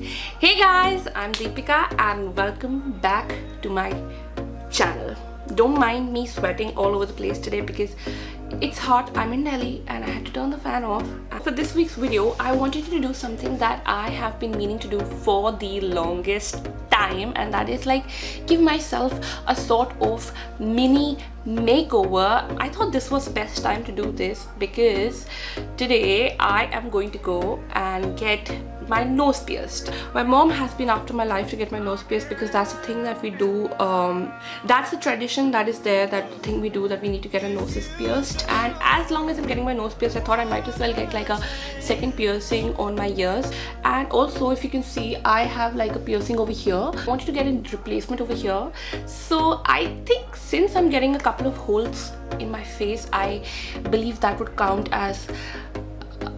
Hey guys, I'm Deepika and welcome back to my channel. Don't mind me sweating all over the place today because it's hot. I'm in Delhi and I had to turn the fan off. For this week's video, I wanted to do something that I have been meaning to do for the longest time, and that is like give myself a sort of mini makeover. I thought this was the best time to do this because today I am going to go and get my nose pierced. My mom has been after my life to get my nose pierced because that's the thing that we do. That's the tradition that is there, that the thing we do, that we need to get our noses pierced. And as long as I'm getting my nose pierced, I thought I might as well get like a second piercing on my ears. And also, if you can see, I have like a piercing over here. I wanted to get a replacement over here. So I think since I'm getting a couple of holes in my face, I believe that would count as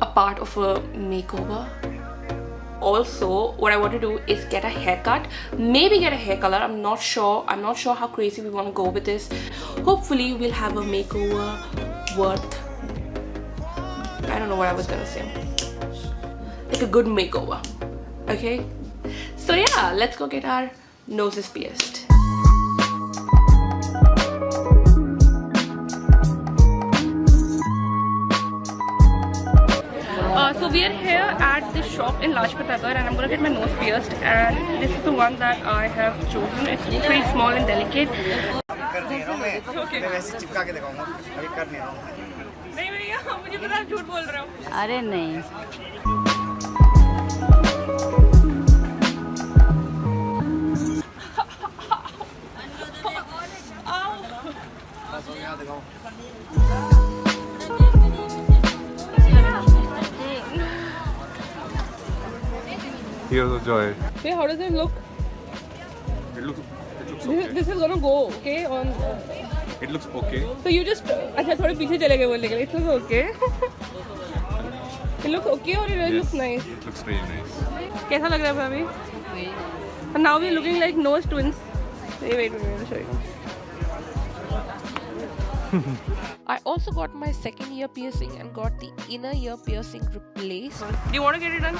a part of a makeover. Also, what I want to do is get a haircut, maybe get a hair color. I'm not sure how crazy we want to go with this. Hopefully we'll have a makeover worth, I don't know what I was gonna say, like a good makeover. Okay, so yeah, let's go get our noses pierced. So we are here at this shop in Lajpat Nagar and I'm gonna get my nose pierced, and this is the one that I have chosen. It's pretty small and delicate. अरे नहीं Here's the joy. Hey, how does it look? It looks okay. This is gonna go okay on. It looks okay. So you just अच्छा थोड़े पीछे चले गए बोलने के लिए. It looks okay. It looks okay or it looks nice? It looks really nice. कैसा लग रहा है अभी? And now we're looking like nose twins. Wait, I'll show you. I also got my second ear piercing and got the inner ear piercing replaced. Do you want to get it done?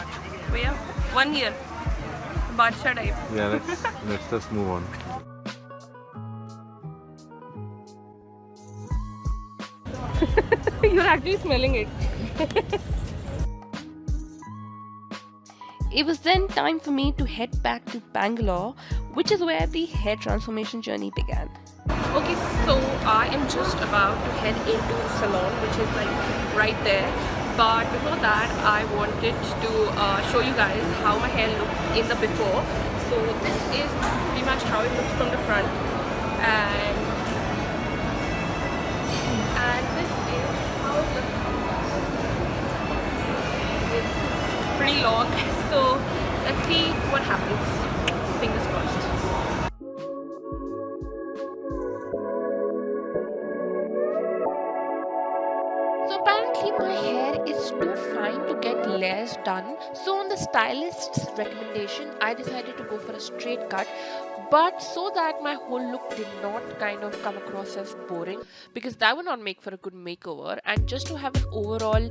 Oh yeah, 1 year. Badshah type. Yeah, let's just move on. You're actually smelling it. It was then time for me to head back to Bangalore, which is where the hair transformation journey began. Okay, so I am just about to head into the salon, which is like right there. But before that, I wanted to show you guys how my hair looked in the before. So this is pretty much how it looks from the front, and this is how it looks. It's pretty long, so let's see what happens. Fingers crossed. So apparently my hair is too fine to get layers done. So on the stylist's recommendation, I decided to go for a straight cut. But so that my whole look did not kind of come across as boring, because that would not make for a good makeover, and just to have an overall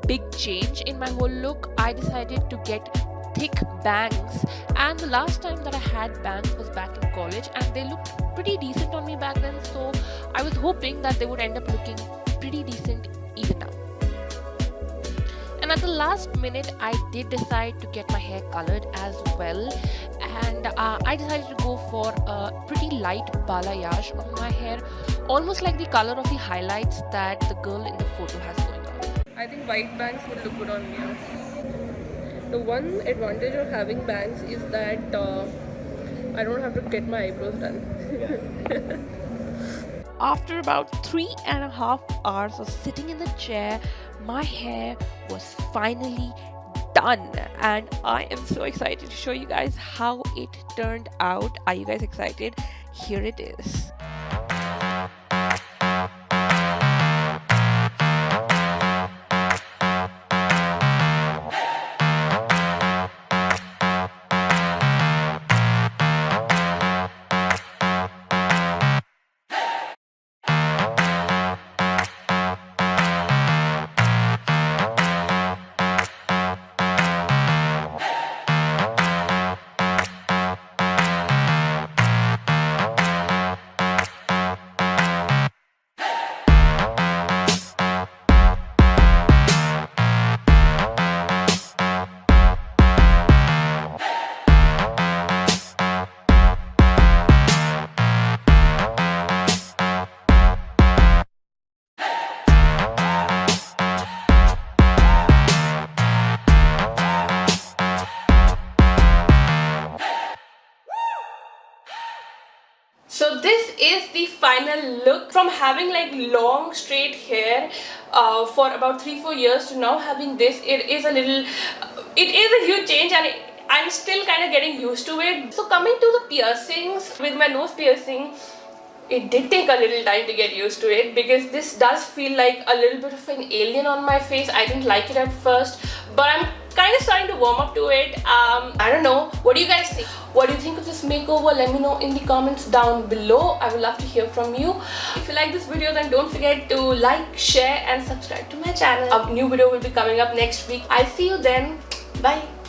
big change in my whole look, I decided to get thick bangs. And the last time that I had bangs was back in college, and they looked pretty decent on me back then. So I was hoping that they would end up looking pretty decent even now. And at the last minute, I did decide to get my hair colored as well, and I decided to go for a pretty light balayage on my hair, almost like the color of the highlights that the girl in the photo has going on. I think white bangs would look good on me. The one advantage of having bangs is that I don't have to get my eyebrows done. After about 3.5 hours of sitting in the chair, my hair was finally done, and I am so excited to show you guys how it turned out. Are you guys excited? Here it is. is the final look. From having like long straight hair for about 3-4 years to now having this, it is a huge change, and I'm still kind of getting used to it. So coming to the piercings, with my nose piercing, it did take a little time to get used to it because this does feel like a little bit of an alien on my face. I didn't like it at first, but I'm kind of starting to warm up to it. I don't know. What do you guys think? What do you think of this makeover? Let me know in the comments down below. I would love to hear from you. If you like this video, then don't forget to like, share and subscribe to my channel. A new video will be coming up next week. I'll see you then. Bye.